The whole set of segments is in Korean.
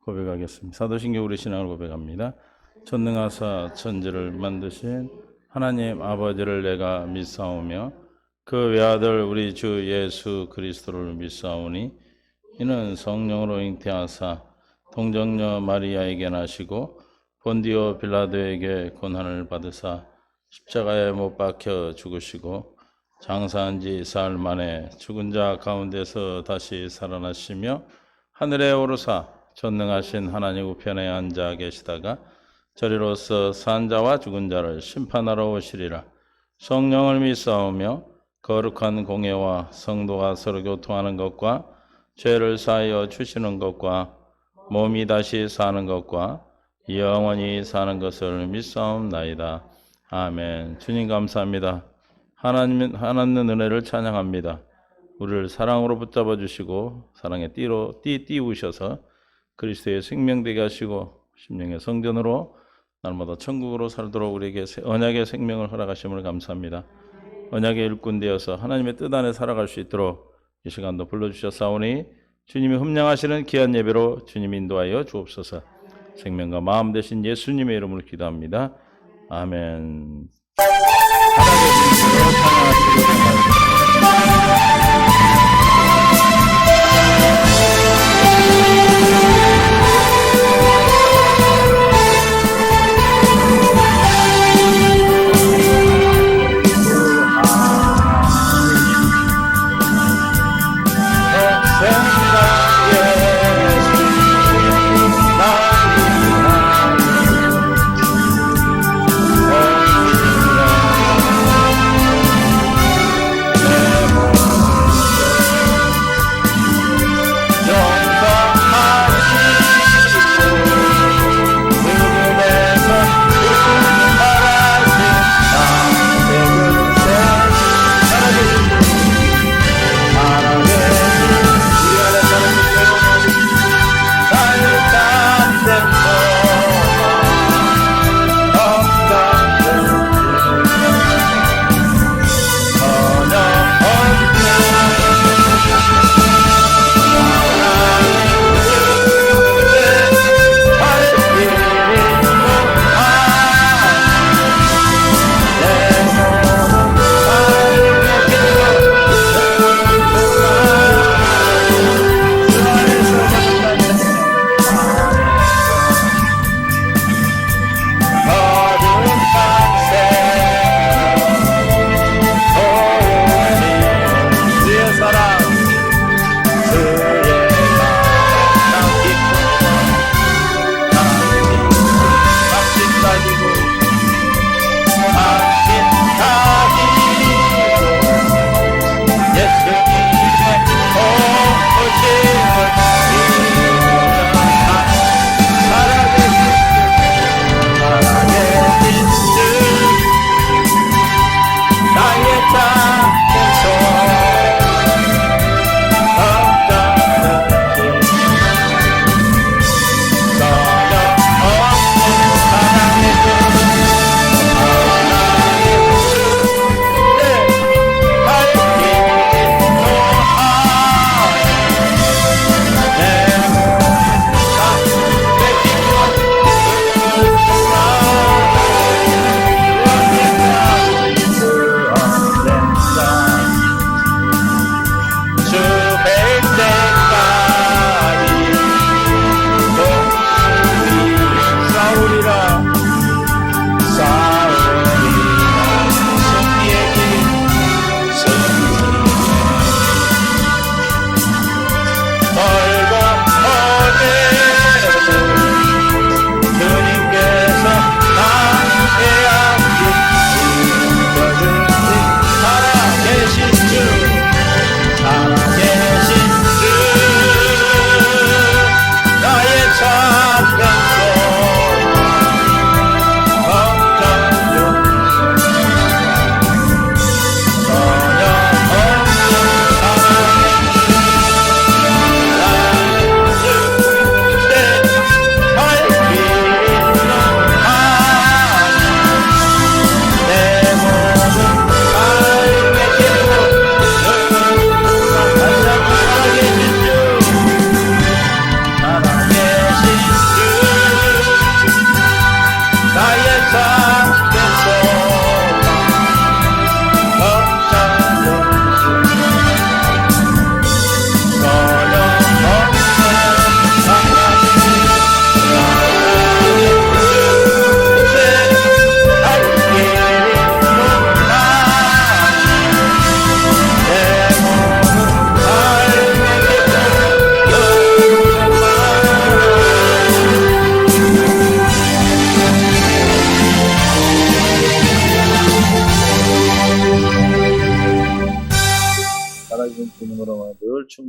고백하겠습니다. 사도신경 우리 신앙을 고백합니다. 전능하사 천지를 만드신 하나님 아버지를 내가 믿사오며 그 외아들 우리 주 예수 그리스도를 믿사오니 이는 성령으로 잉태하사 동정녀 마리아에게 나시고 본디오 빌라도에게 고난을 받으사 십자가에 못 박혀 죽으시고 장사한 지 사흘 만에 죽은 자 가운데서 다시 살아나시며 하늘에 오르사 전능하신 하나님 우편에 앉아 계시다가 저리로서 산 자와 죽은 자를 심판하러 오시리라. 성령을 믿사오며 거룩한 공예와 성도가 서로 교통하는 것과 죄를 사하여 주시는 것과 몸이 다시 사는 것과 영원히 사는 것을 믿사옵나이다. 아멘. 주님 감사합니다. 하나님은 은혜를 찬양합니다. 우리를 사랑으로 붙잡아 주시고 사랑의 띠로 띄우셔서 그리스도의 생명되게 하시고 심령의 성전으로 날마다 천국으로 살도록 우리에게 언약의 생명을 허락하심을 감사합니다. 언약의 일꾼 되어서 하나님의 뜻 안에 살아갈 수 있도록 이 시간도 불러주셨사오니 주님이 흠령하시는 귀한 예배로 주님 인도하여 주옵소서. 생명과 마음 되신 예수님의 이름으로 기도합니다. 아멘.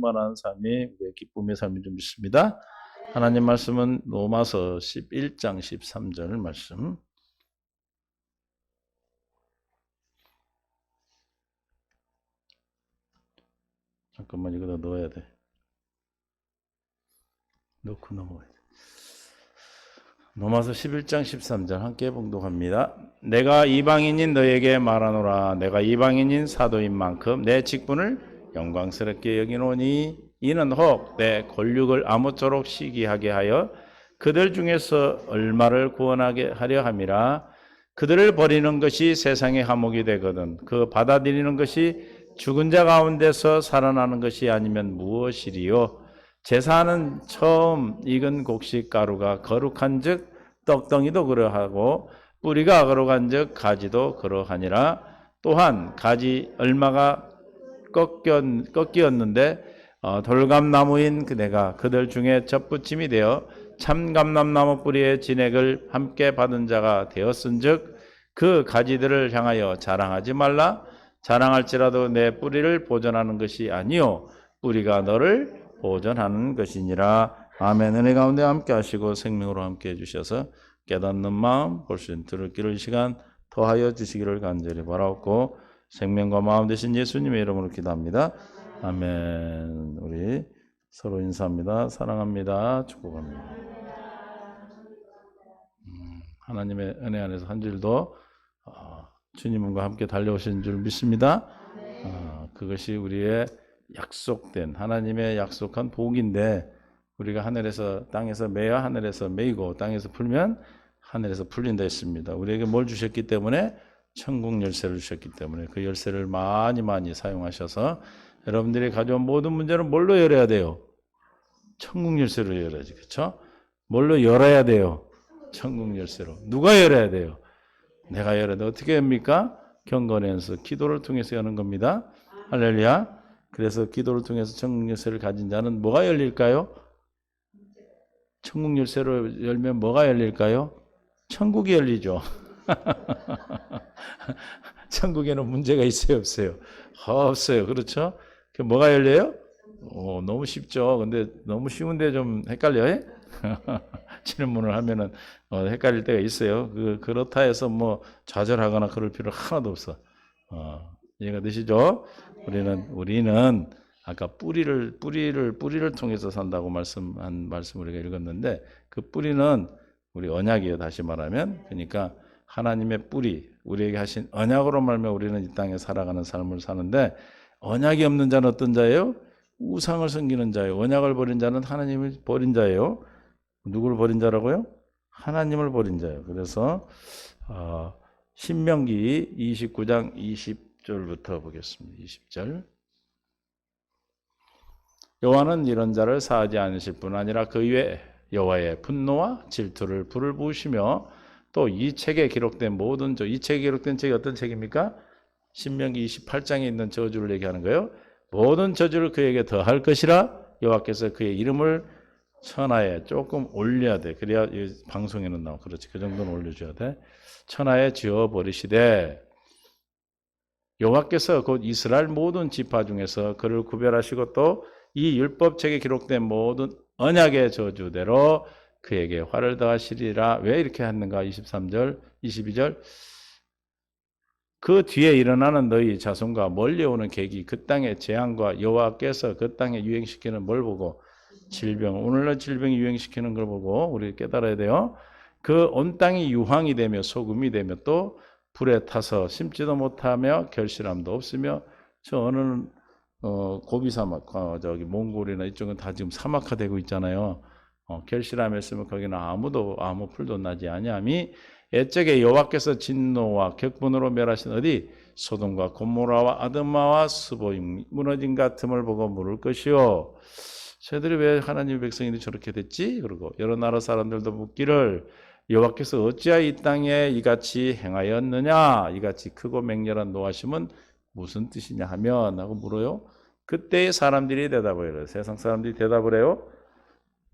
충만한 삶이 우리의 기쁨의 삶인 줄 믿습니다. 하나님 말씀은 로마서 11장 13절 말씀. 잠깐만 이거다 넣어야 돼. 넣고 넘어가야 돼. 로마서 11장 13절 함께 봉독합니다. 내가 이방인인 너에게 말하노라. 내가 이방인인 사도인 만큼 내 직분을 영광스럽게 여기노니 이는 혹 내 권력을 아무쪼록 시기하게 하여 그들 중에서 얼마를 구원하게 하려 함이라. 그들을 버리는 것이 세상의 화목이 되거든 그 받아들이는 것이 죽은 자 가운데서 살아나는 것이 아니면 무엇이리요. 제사는 처음 익은 곡식 가루가 거룩한 즉 떡덩이도 그러하고 뿌리가 거룩한 즉 가지도 그러하니라. 또한 가지 얼마가 꺾이었는데 돌감나무인 내가 그들 중에 젖붙임이 되어 참감람나무 뿌리의 진액을 함께 받은 자가 되었은즉 그 가지들을 향하여 자랑하지 말라. 자랑할지라도 내 뿌리를 보존하는 것이 아니요 뿌리가 너를 보존하는 것이니라. 아멘. 은혜 가운데 함께 하시고 생명으로 함께 해주셔서 깨닫는 마음 볼 수 있는 들을 길을 시간 더하여 주시기를 간절히 바라옵고 생명과 마음 되신 예수님의 이름으로 기도합니다. 아멘. 우리 서로 인사합니다. 사랑합니다. 축복합니다. 하나님의 은혜 안에서 한 줄도 주님과 함께 달려오신 줄 믿습니다. 그것이 우리의 약속된 하나님의 약속한 복인데 우리가 하늘에서 땅에서 매야 하늘에서 매이고 땅에서 풀면 하늘에서 풀린다 했습니다. 우리에게 뭘 주셨기 때문에 천국 열쇠를 주셨기 때문에 그 열쇠를 많이 사용하셔서 여러분들이 가져온 모든 문제는 뭘로 열어야 돼요? 천국 열쇠로 열어야지. 그렇죠? 뭘로 열어야 돼요? 천국 열쇠로. 누가 열어야 돼요? 내가 열어야 돼. 어떻게 합니까? 경건에서 기도를 통해서 여는 겁니다. 할렐루야. 그래서 기도를 통해서 천국 열쇠를 가진 자는 뭐가 열릴까요? 천국 열쇠로 열면 뭐가 열릴까요? 천국이 열리죠. 천국에는 문제가 있어요, 없어요? 없어요. 그렇죠? 뭐가 열려요? 너무 쉽죠. 근데 너무 쉬운데 좀 헷갈려요? 질문을 하면은 헷갈릴 때가 있어요. 그렇다 해서 뭐 좌절하거나 그럴 필요 하나도 없어. 이해가 되시죠? 우리는 아까 뿌리를 통해서 산다고 말씀 우리가 읽었는데 그 뿌리는 우리 언약이에요. 다시 말하면 그러니까 하나님의 뿌리 우리에게 하신 언약으로 말하면 우리는 이 땅에 살아가는 삶을 사는데 언약이 없는 자는 어떤 자예요? 우상을 섬기는 자예요. 언약을 버린 자는 하나님을 버린 자예요. 누구를 버린 자라고요? 하나님을 버린 자예요. 그래서 신명기 29장 20절부터 보겠습니다. 20절. 여호와는 이런 자를 사하지 않으실 뿐 아니라 그 위에 여호와의 분노와 질투를 불을 부으시며 또 이 책에 기록된 모든 이 책에 기록된 책이 어떤 책입니까? 신명기 28장에 있는 저주를 얘기하는 거예요. 모든 저주를 그에게 더할 것이라 여호와께서 그의 이름을 천하에 조금 올려야 돼. 그래야 방송에는 나오고 그렇지. 그 정도는 올려줘야 돼. 천하에 지어버리시되 여호와께서 곧 이스라엘 모든 지파 중에서 그를 구별하시고 또 이 율법책에 기록된 모든 언약의 저주대로 그에게 화를 더하시리라. 왜 이렇게 했는가? 23절, 22절. 그 뒤에 일어나는 너희 자손과 멀리 오는 계기 그 땅의 재앙과 여호와께서 그 땅에 유행시키는 뭘 보고 질병, 오늘날 질병이 유행시키는 걸 보고 우리 깨달아야 돼요. 그 온 땅이 유황이 되며 소금이 되며 또 불에 타서 심지도 못하며 결실함도 없으며 저 어느 고비 사막, 저기 몽골이나 이쪽은 다 지금 사막화되고 있잖아요. 결실함이 있으면 거기는 아무 풀도 나지 아니함이 옛적에 여호와께서 진노와 격분으로 멸하신 어디 소돔과 고모라와 아드마와 스보임 무너진 같음을 보고 물을 것이요. 쟤들이 왜 하나님의 백성인데 저렇게 됐지? 그러고 여러 나라 사람들도 묻기를 여호와께서 어찌하여 이 땅에 이같이 행하였느냐? 이같이 크고 맹렬한 노하심은 무슨 뜻이냐 하면 하고 물어요. 그때 사람들이 대답을 해요. 세상 사람들이 대답을 해요.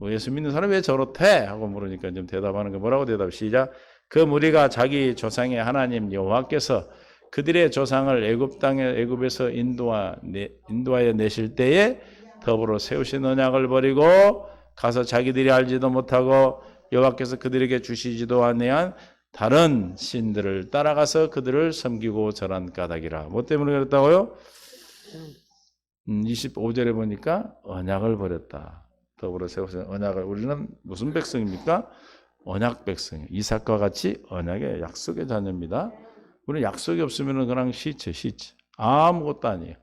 예수 믿는 사람이 왜 저렇대? 하고 물으니까 좀 대답하는 거 뭐라고 대답 시작. 그 무리가 자기 조상의 하나님 여호와께서 그들의 조상을 애굽에서 인도하여 내실 때에 더불어 세우신 언약을 버리고 가서 자기들이 알지도 못하고 여호와께서 그들에게 주시지도 아니한 다른 신들을 따라가서 그들을 섬기고 절한 까닭이라. 뭐 때문에 그랬다고요? 25절에 보니까 언약을 버렸다. 더불어 세우신 언약을. 우리는 무슨 백성입니까? 언약 백성. 이삭과 같이 언약의 약속의 자녀입니다. 우리는 약속이 없으면 그냥 시체. 아무것도 아니에요.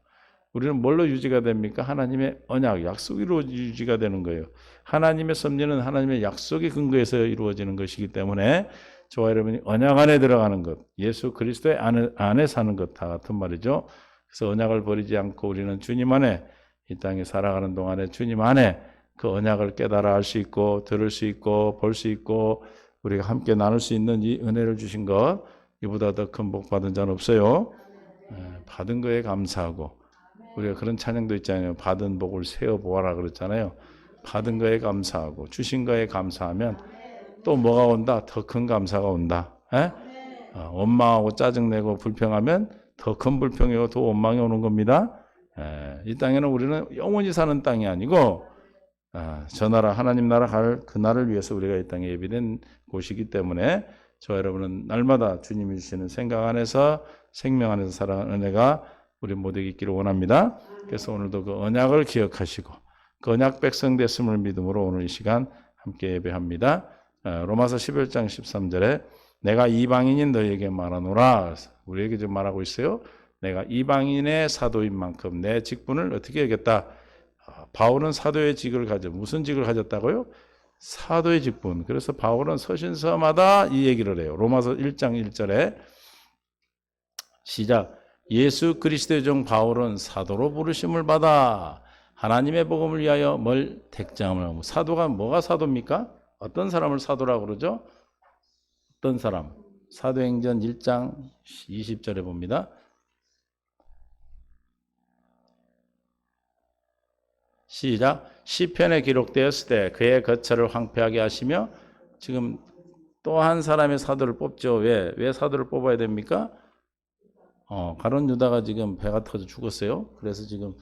우리는 뭘로 유지가 됩니까? 하나님의 언약, 약속으로 유지가 되는 거예요. 하나님의 섭리는 하나님의 약속의 근거에서 이루어지는 것이기 때문에 저와 여러분이 언약 안에 들어가는 것, 예수 그리스도의 안에 사는 것 다 같은 말이죠. 그래서 언약을 버리지 않고 우리는 주님 안에 이 땅에 살아가는 동안에 주님 안에 그 언약을 깨달아 알 수 있고 들을 수 있고 볼 수 있고 우리가 함께 나눌 수 있는 이 은혜를 주신 것, 이보다 더 큰 복 받은 자는 없어요. 받은 거에 감사하고, 우리가 그런 찬양도 있잖아요. 받은 복을 세어보아라 그랬잖아요. 받은 거에 감사하고 주신 거에 감사하면 또 뭐가 온다? 더 큰 감사가 온다. 원망하고 짜증내고 불평하면 더 큰 불평이 오고 더 원망이 오는 겁니다. 이 땅에는 우리는 영원히 사는 땅이 아니고 저 나라 하나님 나라 갈 그 날을 위해서 우리가 이 땅에 예비된 곳이기 때문에 저 여러분은 날마다 주님이 주시는 생각 안에서 생명 안에서 살아가는 은혜가 우리 모두에게 있기를 원합니다. 그래서 오늘도 그 언약을 기억하시고 그 언약 백성 됐음을 믿음으로 오늘 이 시간 함께 예배합니다. 로마서 11장 13절에 내가 이방인인 너희에게 말하노라. 우리에게 지금 말하고 있어요. 내가 이방인의 사도인 만큼 내 직분을 어떻게 하겠다. 바울은 사도의 직을 가져. 무슨 직을 가졌다고요? 사도의 직분. 그래서 바울은 서신서마다 이 얘기를 해요. 로마서 1장 1절에 시작. 예수 그리스도의 종 바울은 사도로 부르심을 받아 하나님의 복음을 위하여 뭘 택장을 하고. 사도가 뭐가 사도입니까? 어떤 사람을 사도라고 그러죠? 어떤 사람? 사도행전 1장 20절에 봅니다. 시작. 시편에 기록되었을 때 그의 거처를 황폐하게 하시며. 지금 또 한 사람의 사도를 뽑죠. 왜 사도를 뽑아야 됩니까? 가룟 유다가 지금 배가 터져 죽었어요. 그래서 지금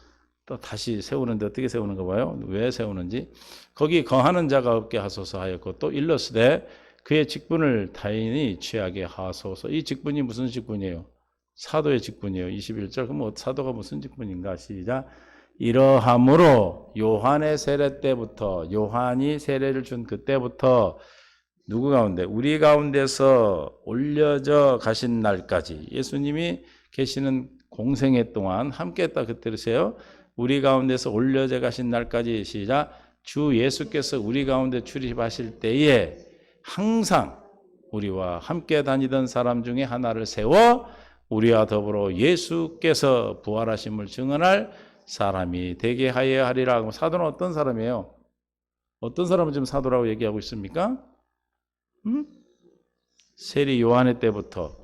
또 다시 세우는데 어떻게 세우는가 봐요. 왜 세우는지. 거기 거하는 자가 없게 하소서 하였고 또 일러스되 그의 직분을 타인이 취하게 하소서. 이 직분이 무슨 직분이에요? 사도의 직분이에요. 21절. 그럼 사도가 무슨 직분인가? 시작. 이러함으로 요한의 세례 때부터, 요한이 세례를 준 그때부터 누구 가운데? 우리 가운데서 올려져 가신 날까지, 예수님이 계시는 공생애 동안 함께했다 그때로세요. 우리 가운데서 올려져 가신 날까지. 시작. 주 예수께서 우리 가운데 출입하실 때에 항상 우리와 함께 다니던 사람 중에 하나를 세워 우리와 더불어 예수께서 부활하심을 증언할 사람이 되게 하여야 하리라. 사도는 어떤 사람이에요? 어떤 사람을 지금 사도라고 얘기하고 있습니까? 세리 요한의 때부터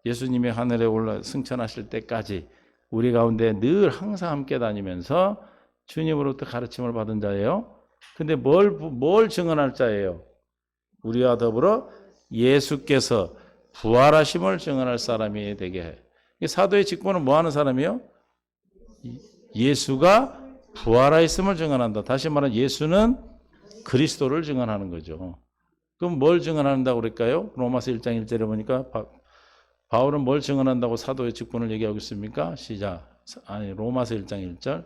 예수님이 하늘에 올라 승천하실 때까지 우리 가운데 늘 항상 함께 다니면서 주님으로부터 가르침을 받은 자예요. 근데 뭘 증언할 자예요? 우리와 더불어 예수께서 부활하심을 증언할 사람이 되게 해. 사도의 직분은 뭐 하는 사람이요? 예수가 부활하였음을 증언한다. 다시 말하면 예수는 그리스도를 증언하는 거죠. 그럼 뭘 증언한다고 그럴까요? 로마서 1장 1절에 보니까 바울은 뭘 증언한다고 사도의 직분을 얘기하고 있습니까? 시작. 로마서 1장 1절.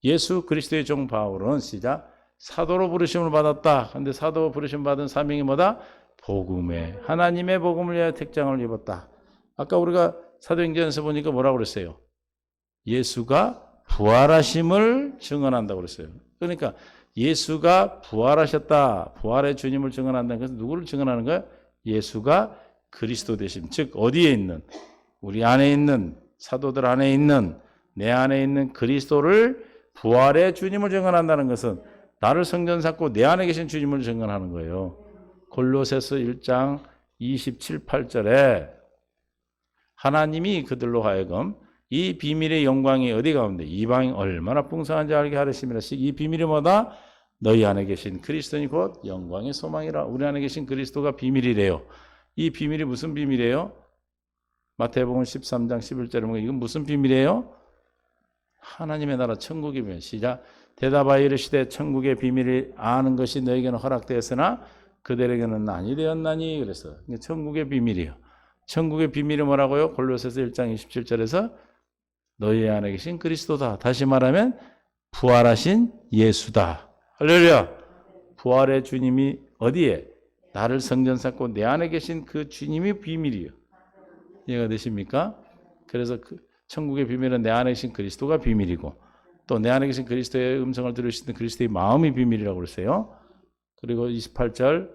예수 그리스도의 종 바울은 시작. 사도로 부르심을 받았다. 근데 사도 부르심 받은 사명이 뭐다? 복음에 하나님의 복음을 위하여 택장을 입었다. 아까 우리가 사도행전에서 보니까 뭐라고 그랬어요? 예수가 부활하심을 증언한다고 그랬어요. 그러니까 예수가 부활하셨다. 부활의 주님을 증언한다는 것은 누구를 증언하는 거예요? 예수가 그리스도 되심. 즉 어디에 있는? 우리 안에 있는, 사도들 안에 있는, 내 안에 있는 그리스도를, 부활의 주님을 증언한다는 것은 나를 성전 삼고 내 안에 계신 주님을 증언하는 거예요. 골로새서 1장 27, 8절에 하나님이 그들로 하여금 이 비밀의 영광이 어디 가운데 이방인 얼마나 풍성한지 알게 하려심이라. 이 비밀이 뭐다? 너희 안에 계신 그리스도니 곧 영광의 소망이라. 우리 안에 계신 그리스도가 비밀이래요. 이 비밀이 무슨 비밀이에요? 마태복음 13장 11절에 보면 이건 무슨 비밀이에요? 하나님의 나라 천국의 비밀. 시작. 대답하여 이르시되 천국의 비밀을 아는 것이 너에게는 허락되었으나 그들에게는 아니 되었나니. 그래서 천국의 비밀이요. 천국의 비밀이 뭐라고요? 골로새서 1장 27절에서 너희 안에 계신 그리스도다. 다시 말하면 부활하신 예수다. 할렐루야. 부활의 주님이 어디에? 나를 성전 삼고 내 안에 계신 그 주님이 비밀이요. 이해가 되십니까? 그래서 그 천국의 비밀은 내 안에 계신 그리스도가 비밀이고 또 내 안에 계신 그리스도의 음성을 들으시는 그리스도의 마음이 비밀이라고 그랬어요. 그리고 28절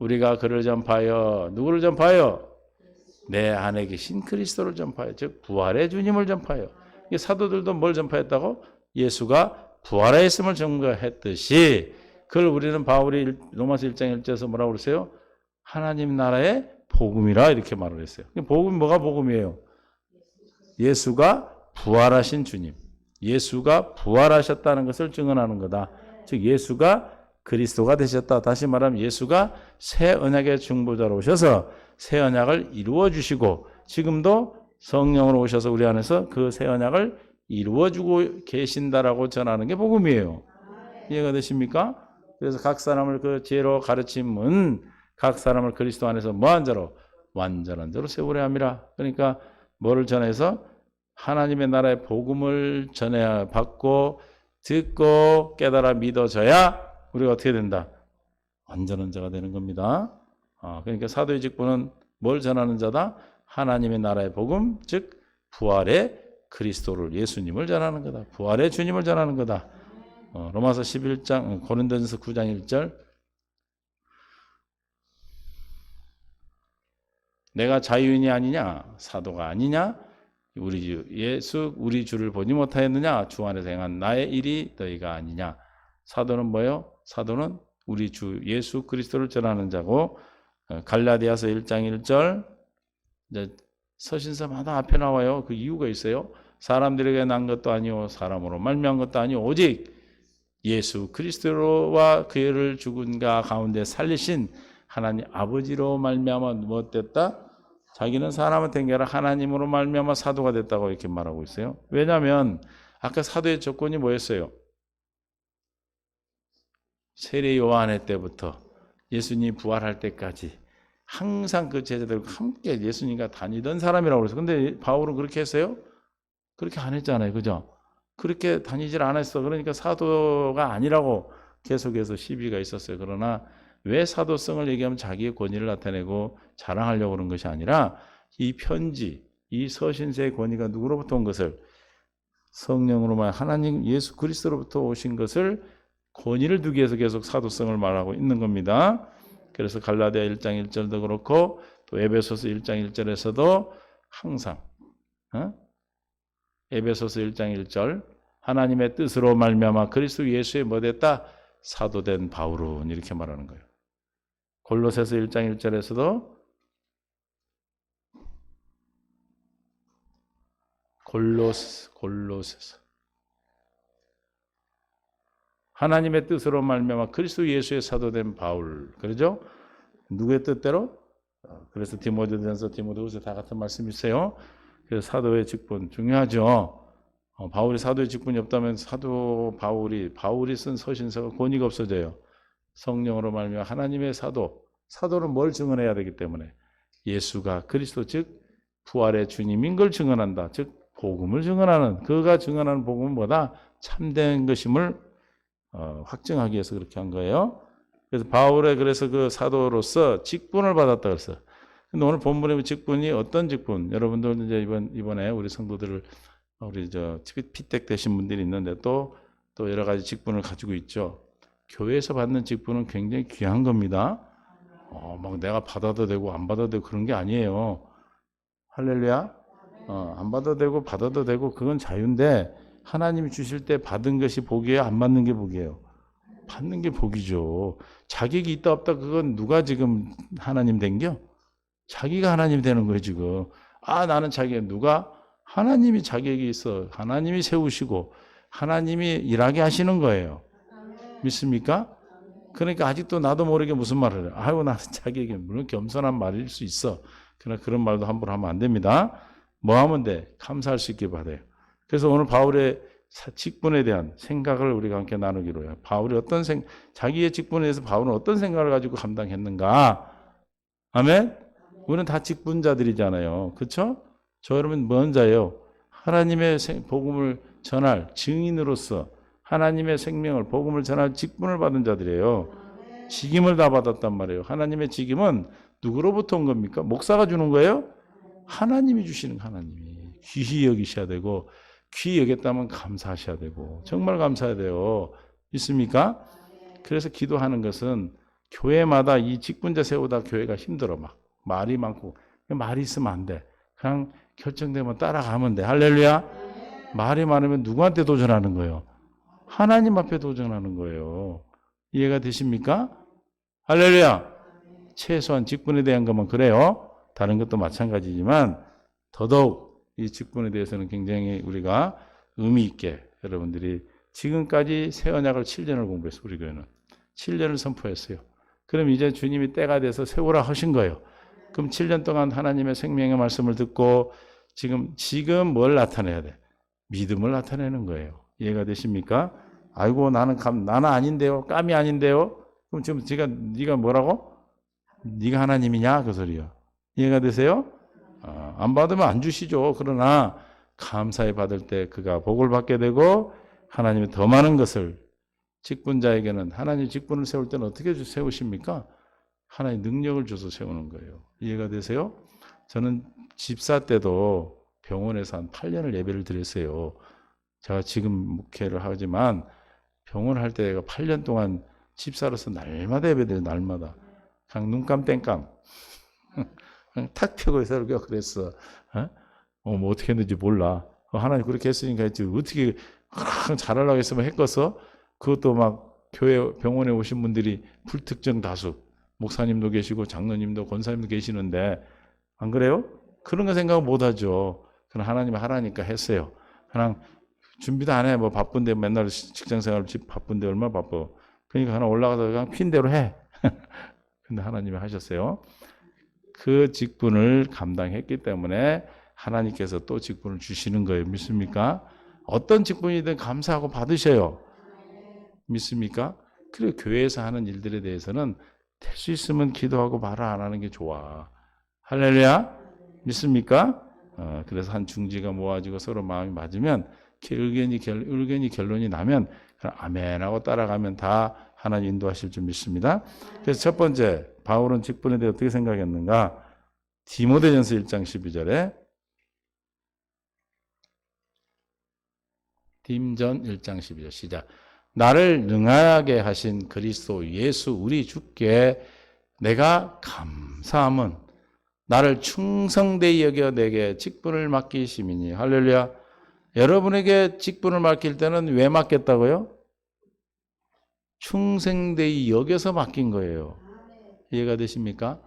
우리가 그를 전파하여 누구를 전파하여? 내 안에 계신 그리스도를 전파하여 즉 부활의 주님을 전파하여. 사도들도 뭘 전파했다고? 예수가 부활하였음을 증거했듯이 그걸 우리는 바울이 로마서 1장 1절에서 뭐라고 그랬어요? 하나님 나라의 복음이라 이렇게 말을 했어요. 복음이 뭐가 복음이에요? 예수가 부활하신 주님. 예수가 부활하셨다는 것을 증언하는 거다. 즉 예수가 그리스도가 되셨다. 다시 말하면 예수가 새 언약의 중보자로 오셔서 새 언약을 이루어 주시고 지금도 성령으로 오셔서 우리 안에서 그 새 언약을 이루어 주고 계신다라고 전하는 게 복음이에요. 이해가 되십니까? 그래서 각 사람을 그 지혜로 가르침은 각 사람을 그리스도 안에서 뭐한 자로? 완전한 자로 세우려 함이라. 그러니까 뭐를 전해서 하나님의 나라의 복음을 전해야 받고 듣고 깨달아 믿어져야 우리가 어떻게 된다? 완전한 자가 되는 겁니다. 그러니까 사도의 직분은 뭘 전하는 자다? 하나님의 나라의 복음, 즉 부활의 그리스도를 예수님을 전하는 거다. 부활의 주님을 전하는 거다. 로마서 11장, 고린도전서 9장 1절 내가 자유인이 아니냐? 사도가 아니냐? 우리 주 예수 우리 주를 보지 못하였느냐? 주 안에서 행한 나의 일이 너희가 아니냐? 사도는 뭐예요? 사도는 우리 주 예수 그리스도를 전하는 자고 갈라디아서 1장 1절 이제 서신서마다 앞에 나와요. 그 이유가 있어요. 사람들에게 난 것도 아니오 사람으로 말미암은 것도 아니오 오직 예수 그리스도와 그를 죽은 자 가운데 살리신 하나님 아버지로 말미암아 무엇됐다? 자기는 사람한테 아니라 하나님으로 말미암아 사도가 됐다고 이렇게 말하고 있어요. 왜냐하면 아까 사도의 조건이 뭐였어요? 세례 요한의 때부터 예수님이 부활할 때까지 항상 그 제자들과 함께 예수님과 다니던 사람이라고 그랬어요. 근데 바울은 그렇게 했어요? 그렇게 안 했잖아요. 그죠? 그렇게 다니질 않았어. 그러니까 사도가 아니라고 계속해서 시비가 있었어요. 그러나 왜 사도성을 얘기하면 자기의 권위를 나타내고 자랑하려고 그런 것이 아니라 이 편지, 이 서신서의 권위가 누구로부터 온 것을 성령으로만 하나님 예수 그리스도로부터 오신 것을 권위를 두기 위해서 계속 사도성을 말하고 있는 겁니다. 그래서 갈라디아 1장 1절도 그렇고 또 에베소서 1장 1절에서도 항상 에베소서 1장 1절 하나님의 뜻으로 말미암아 그리스도 예수의 뭐 됐다? 사도된 바울은 이렇게 말하는 거예요. 골로새서 1장 1절에서도 골로새서 하나님의 뜻으로 말미암아 그리스도 예수의 사도된 바울. 그러죠? 누구의 뜻대로? 그래서 디모데전서, 디모데후서 다 같은 말씀이세요. 그래서 사도의 직분 중요하죠. 바울이 사도의 직분이 없다면 사도 바울이 쓴 서신서가 권위가 없어져요. 성령으로 말미암아 하나님의 사도는 뭘 증언해야 되기 때문에 예수가 그리스도 즉 부활의 주님인 걸 증언한다. 즉 복음을 증언하는 그가 증언하는 복음은 뭐다? 참된 것임을 확증하기 위해서 그렇게 한 거예요. 그래서 바울의 그래서 그 사도로서 직분을 받았다 그랬어요. 근데 오늘 본문의 직분이 어떤 직분? 여러분들 이제 이번에 우리 성도들을 우리 피택 되신 분들이 있는데 또 여러 가지 직분을 가지고 있죠. 교회에서 받는 직분은 굉장히 귀한 겁니다. 막 내가 받아도 되고 안 받아도 되고 그런 게 아니에요. 할렐루야. 안 받아도 되고 받아도 되고 그건 자유인데 하나님이 주실 때 받은 것이 복이에요? 안 받는 게 복이에요? 받는 게 복이죠. 자격이 있다 없다 그건 누가 지금 하나님 된겨? 자기가 하나님 되는 거예요 지금. 나는 자격 누가? 하나님이 자격이 있어. 하나님이 세우시고 하나님이 일하게 하시는 거예요. 믿습니까? 그러니까 아직도 나도 모르게 무슨 말을 해요. 아이고 나는 자격이 물론 겸손한 말일 수 있어. 그러나 그런 말도 함부로 하면 안 됩니다. 뭐 하면 돼? 감사할 수 있게 받아요. 그래서 오늘 바울의 직분에 대한 생각을 우리가 함께 나누기로 해요. 바울이 자기의 직분에 대해서 바울은 어떤 생각을 가지고 감당했는가? 아멘? 우리는 다 직분자들이잖아요. 그렇죠? 저 여러분 뭔 자예요? 하나님의 복음을 전할 증인으로서 하나님의 생명을 복음을 전할 직분을 받은 자들이에요. 직임을 다 받았단 말이에요. 하나님의 직임은 누구로부터 온 겁니까? 목사가 주는 거예요? 하나님이 주시는 하나님이. 귀히 여기셔야 되고 귀히 여겼다면 감사하셔야 되고 정말 감사해야 돼요. 있습니까? 그래서 기도하는 것은 교회마다 이 직분자 세우다 교회가 힘들어 막 말이 많고 말이 있으면 안 돼. 그냥 결정되면 따라가면 돼. 할렐루야. 말이 많으면 누구한테 도전하는 거예요? 하나님 앞에 도전하는 거예요. 이해가 되십니까? 할렐루야. 최소한 직분에 대한 것만 그래요. 다른 것도 마찬가지지만 더더욱 이 직분에 대해서는 굉장히 우리가 의미 있게 여러분들이 지금까지 새 언약을 7년을 공부했어요. 우리 교회는 7년을 선포했어요. 그럼 이제 주님이 때가 돼서 세우라 하신 거예요. 그럼 7년 동안 하나님의 생명의 말씀을 듣고 지금 뭘 나타내야 돼? 믿음을 나타내는 거예요. 이해가 되십니까? 아이고 나는 아닌데요. 감이 아닌데요. 그럼 지금 네가 뭐라고? 네가 하나님이냐 그 소리요. 이해가 되세요? 안 받으면 안 주시죠. 그러나 감사히 받을 때 그가 복을 받게 되고 하나님이 더 많은 것을 직분자에게는 하나님 직분을 세울 때는 어떻게 세우십니까? 하나님 능력을 줘서 세우는 거예요. 이해가 되세요? 저는 집사 때도 병원에서 한 8년을 예배를 드렸어요. 제가 지금 목회를 하지만 병원 할 때가 8년 동안 집사로서 날마다 예배드려요. 날마다. 그냥 눈감 땡감. 그냥 탁 펴고 설교 그랬어. 뭐 어떻게 했는지 몰라. 하나님 그렇게 했으니까 했지. 어떻게 잘하려고 했으면 했겠어? 그것도 막 교회 병원에 오신 분들이 불특정 다수. 목사님도 계시고 장로님도 권사님도 계시는데 안 그래요? 그런 거 생각 못 하죠. 그럼 하나님이 하라니까 했어요. 그냥 준비도 안 해. 뭐 바쁜데 맨날 직장생활 바쁜데 얼마나 바빠. 그러니까 하나 올라가서 그냥 핀대로 해. 근데 하나님이 하셨어요. 그 직분을 감당했기 때문에 하나님께서 또 직분을 주시는 거예요. 믿습니까? 어떤 직분이든 감사하고 받으셔요. 믿습니까? 그리고 교회에서 하는 일들에 대해서는 될 수 있으면 기도하고 말을 안 하는 게 좋아. 할렐루야? 믿습니까? 그래서 한 중지가 모아지고 서로 마음이 맞으면 의견이 결론이 나면 아멘하고 따라가면 다 하나님 인도하실 줄 믿습니다. 그래서 첫 번째 바울은 직분에 대해 어떻게 생각했는가? 디모데전서 1장 12절에 딤전 1장 12절 시작. 나를 능하게 하신 그리스도 예수 우리 주께 내가 감사함은 나를 충성되이 여겨 내게 직분을 맡기심이니. 할렐루야. 여러분에게 직분을 맡길 때는 왜 맡겼다고요? 충성되이 여겨서 맡긴 거예요. 이해가 되십니까?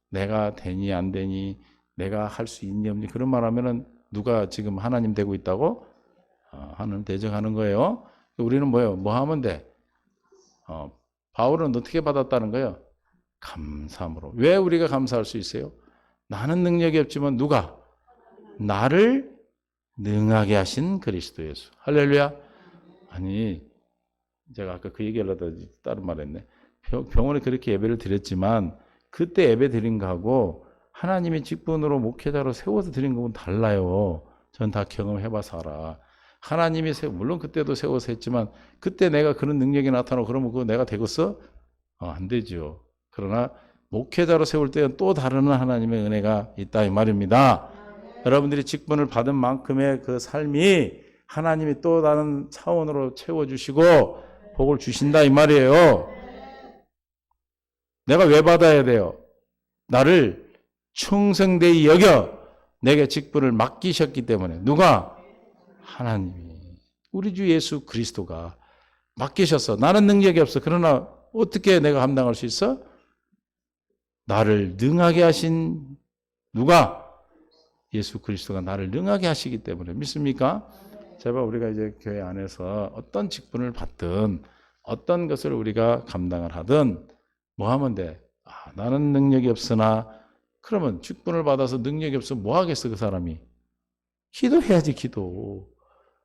내가 되니 안 되니 내가 할 수 있니 없니 그런 말 하면은 누가 지금 하나님 되고 있다고? 하나님 대적하는 거예요. 우리는 뭐예요? 뭐 하면 돼? 바울은 어떻게 받았다는 거예요? 감사함으로. 왜 우리가 감사할 수 있어요? 나는 능력이 없지만 누가? 나를 능하게 하신 그리스도 예수. 할렐루야. 아니 제가 아까 그 얘기하려다 다른 말 했네. 병원에 그렇게 예배를 드렸지만 그때 예배 드린 거하고 하나님의 직분으로 목회자로 세워서 드린 거는 달라요. 전 다 경험해봐서 알아. 하나님이 물론 그때도 세워서 했지만 그때 내가 그런 능력이 나타나고 그러면 그거 내가 되겠어? 안 되죠. 그러나 목회자로 세울 때는 또 다른 하나님의 은혜가 있다 이 말입니다. 여러분들이 직분을 받은 만큼의 그 삶이 하나님이 또 다른 차원으로 채워주시고 복을 주신다 이 말이에요. 내가 왜 받아야 돼요? 나를 충성되이 여겨 내게 직분을 맡기셨기 때문에. 누가? 하나님이. 우리 주 예수 그리스도가 맡기셨어. 나는 능력이 없어. 그러나 어떻게 내가 감당할 수 있어? 나를 능하게 하신 누가? 예수 그리스도가 나를 능하게 하시기 때문에. 믿습니까? 제발 우리가 이제 교회 안에서 어떤 직분을 받든 어떤 것을 우리가 감당을 하든 뭐 하면 돼? 나는 능력이 없으나 그러면 직분을 받아서 능력이 없으면 뭐 하겠어 그 사람이? 기도해야지 기도.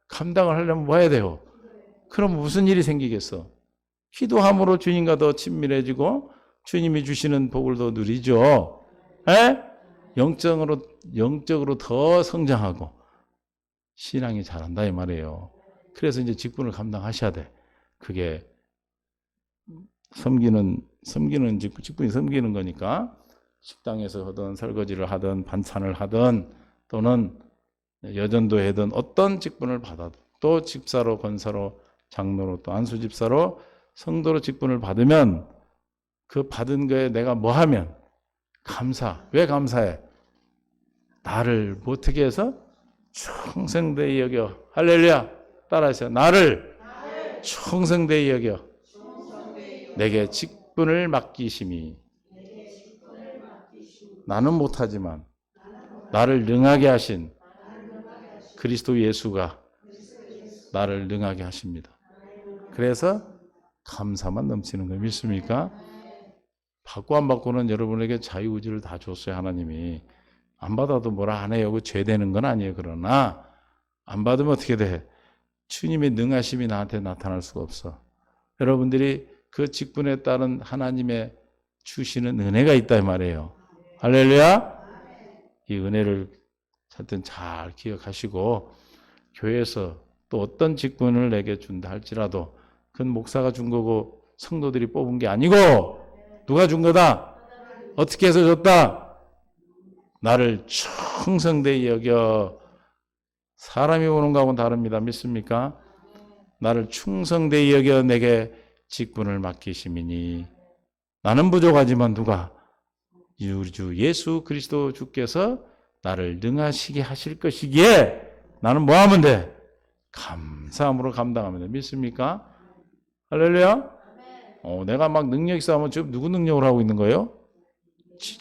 감당을 하려면 뭐 해야 돼요? 그럼 무슨 일이 생기겠어? 기도함으로 주님과 더 친밀해지고 주님이 주시는 복을 더 누리죠. 에? 영적으로 더 성장하고 신앙이 잘한다 이 말이에요. 그래서 이제 직분을 감당하셔야 돼. 그게 직분이 섬기는 거니까 식당에서 하든 설거지를 하든 반찬을 하든 또는 여전도 하든 어떤 직분을 받아도 또 집사로 권사로 장로로 또 안수집사로 성도로 직분을 받으면 그 받은 거에 내가 뭐 하면 왜 감사해? 나를 어떻게 해서 충성되이 여겨. 할렐루야. 따라하세요. 나를 충성되이 여겨. 내게 직분을 맡기심이. 나는 못하지만 나를 능하게 하신 그리스도 예수가 나를 능하게 하십니다. 그래서 감사만 넘치는 거 믿습니까? 받고 안 받고는 여러분에게 자유의지를 다 줬어요. 하나님이. 안 받아도 뭐라 안 해요. 죄 되는 건 아니에요. 그러나 안 받으면 어떻게 돼? 주님의 능하심이 나한테 나타날 수가 없어. 여러분들이 그 직분에 따른 하나님의 주시는 은혜가 있다 이 말이에요. 할렐루야. 이 은혜를 하여튼 잘 기억하시고 교회에서 또 어떤 직분을 내게 준다 할지라도 그건 목사가 준 거고 성도들이 뽑은 게 아니고 누가 준 거다? 어떻게 해서 줬다? 나를 충성되이 여겨. 사람이 보는 거하고는 다릅니다. 믿습니까? 나를 충성되이 여겨 내게 직분을 맡기심이니 나는 부족하지만 누가? 우리 주 예수 그리스도 주께서 나를 능하시게 하실 것이기에 나는 뭐 하면 돼? 감사함으로 감당하면 돼. 믿습니까? 할렐루야. 내가 막 능력 있어 지금 누구 능력을 하고 있는 거예요?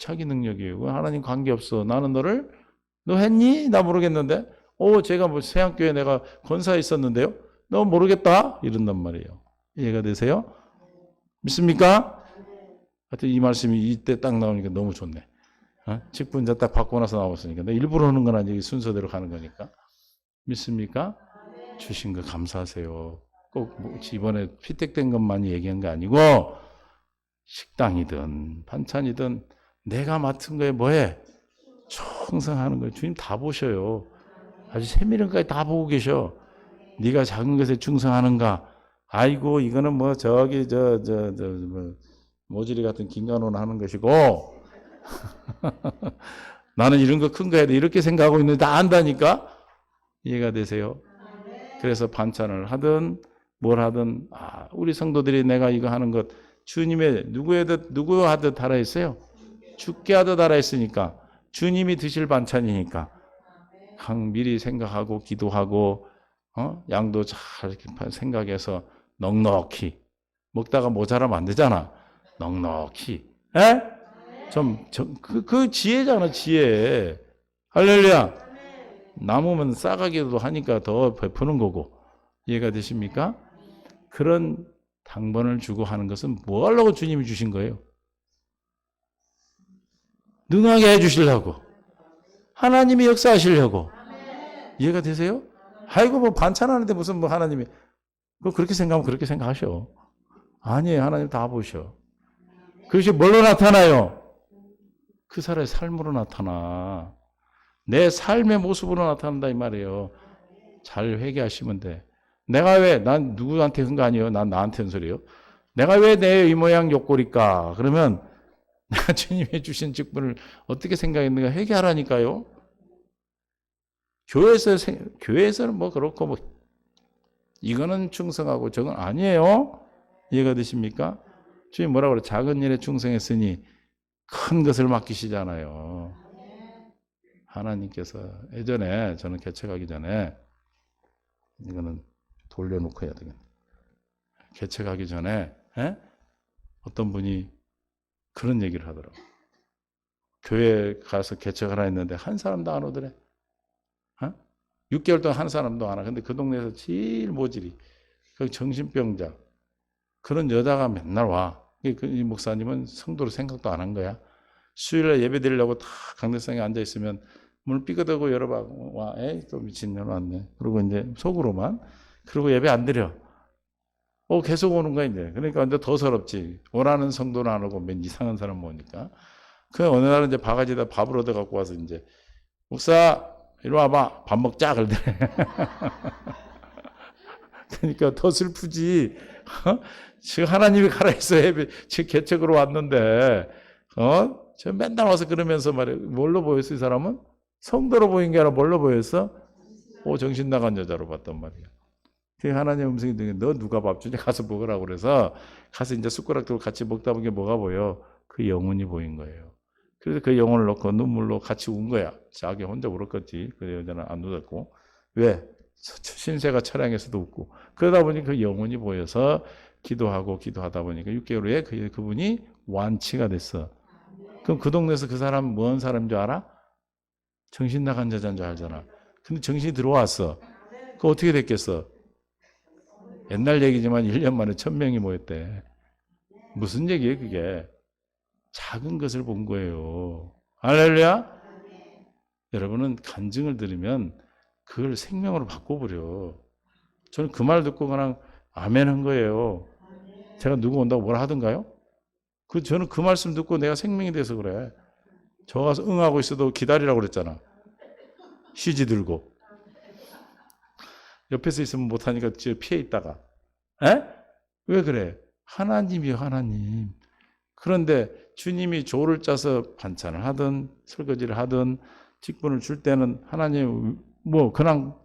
자기 능력이에요. 하나님 관계없어. 나는 너 했니? 나 모르겠는데. 제가 뭐 세양교회 내가 권사에 있었는데요. 너 모르겠다? 이런단 말이에요. 이해가 되세요? 믿습니까? 하여튼 이 말씀이 이때 딱 나오니까 너무 좋네. 직분자 딱 받고 나서 나왔으니까. 나 일부러 하는 건 아니고 순서대로 가는 거니까. 믿습니까? 주신 거 감사하세요. 꼭 이번에 피택된 것만 얘기한 게 아니고 식당이든 반찬이든 내가 맡은 거에 뭐해? 충성하는 거예요. 주님 다 보셔요. 아주 세밀한까지 다 보고 계셔. 네가 작은 것에 충성하는가? 아이고 이거는 뭐 저기 뭐 모질이 같은 긴간호는 하는 것이고 나는 이런 거 큰 거 해야 돼 이렇게 생각하고 있는데 다 안다니까. 이해가 되세요? 그래서 반찬을 하든 뭘 하든 우리 성도들이 내가 이거 하는 것 주님의 누구 하듯 하라 했어요? 죽게 하듯 하라 했으니까 주님이 드실 반찬이니까 미리 생각하고 기도하고 양도 잘 생각해서 넉넉히 먹다가 모자라면 안 되잖아. 넉넉히. 에? 그 지혜잖아, 지혜. 할렐루야. 남으면 싸가기도 하니까 더 베푸는 거고. 이해가 되십니까? 그런 당번을 주고 하는 것은 뭐 하려고 주님이 주신 거예요? 능하게 해주시려고. 하나님이 역사하시려고. 이해가 되세요? 아이고, 뭐 반찬하는데 무슨 뭐 하나님이. 그렇게 생각하면 그렇게 생각하셔. 아니에요. 하나님 다 보셔. 그것이 뭘로 나타나요? 그 사람의 삶으로 나타나. 내 삶의 모습으로 나타난다 이 말이에요. 잘 회개하시면 돼. 내가 왜, 난 누구한테 한 거 아니에요. 난 나한테 한 소리예요. 내가 왜 내 이 모양 욕골일까? 그러면 내가 주님이 주신 직분을 어떻게 생각했는가 회개하라니까요. 교회에서는 뭐 그렇고 뭐 이거는 충성하고 저건 아니에요. 이해가 되십니까? 주님 뭐라 그래? 작은 일에 충성했으니 큰 것을 맡기시잖아요. 하나님께서 예전에 저는 개척하기 전에 이거는 돌려놓고 해야 되겠네. 개척하기 전에 어떤 분이 그런 얘기를 하더라고. 교회 가서 개척하라 했는데 한 사람도 안 오더래. 6개월 동안 한 사람도 안 와. 근데 그 동네에서 제일 모질이 그 정신병자 그런 여자가 맨날 와. 이 목사님은 성도로 생각도 안 한 거야. 수요일에 예배 드리려고 다 강대상에 앉아 있으면 문을 삐그덕고 열어봐. 와, 에이, 또 미친년 왔네. 그리고 이제 속으로만. 그리고 예배 안 드려. 계속 오는 거야, 이제. 그러니까 이제 더 서럽지. 원하는 성도는 안 오고 맨 이상한 사람 모으니까. 그 어느 날은 이제 바가지에다 밥을 얻어 갖고 와서 이제, 목사, 이리 와봐. 밥 먹자. 그러더래. 그러니까 더 슬프지. 지금 하나님이 가라 해서 예배, 지금 개척으로 왔는데, 저 맨날 와서 그러면서 말이야. 뭘로 보였어, 이 사람은? 성도로 보인 게 아니라 뭘로 보였어? 정신 나간 여자로 봤단 말이야. 그 하나님 음성이 들리니 너 누가 밥 주냐? 가서 먹으라고 그래서 가서 이제 숟가락 들고 같이 먹다 보니 뭐가 보여? 그 영혼이 보인 거예요. 그래서 그 영혼을 놓고 눈물로 같이 운 거야. 자기 혼자 울었겠지. 그 여자는 안 울었고. 왜? 신세가 차량에서도 웃고. 그러다 보니 그 영혼이 보여서 기도하고 기도하다 보니까 6개월 후에 그분이 완치가 됐어. 그럼 그 동네에서 그 사람 뭔 사람인 줄 알아? 정신 나간 여자인 줄 알잖아. 근데 정신이 들어왔어. 그거 어떻게 됐겠어? 옛날 얘기지만 1년 만에 1000명이 모였대. 무슨 얘기예요, 그게? 작은 것을 본 거예요. 할렐루야? 여러분은 간증을 들으면 그걸 생명으로 바꿔버려. 저는 그 말 듣고 그냥 아멘 한 거예요. 제가 누구 온다고 뭐라 하던가요? 저는 그 말씀 듣고 내가 생명이 돼서 그래. 저 가서 응하고 있어도 기다리라고 그랬잖아. 휴지 들고. 옆에서 있으면 못하니까 피해 있다가. 에? 왜 그래? 하나님이요, 하나님. 그런데 주님이 조를 짜서 반찬을 하든 설거지를 하든 직분을 줄 때는 하나님 그냥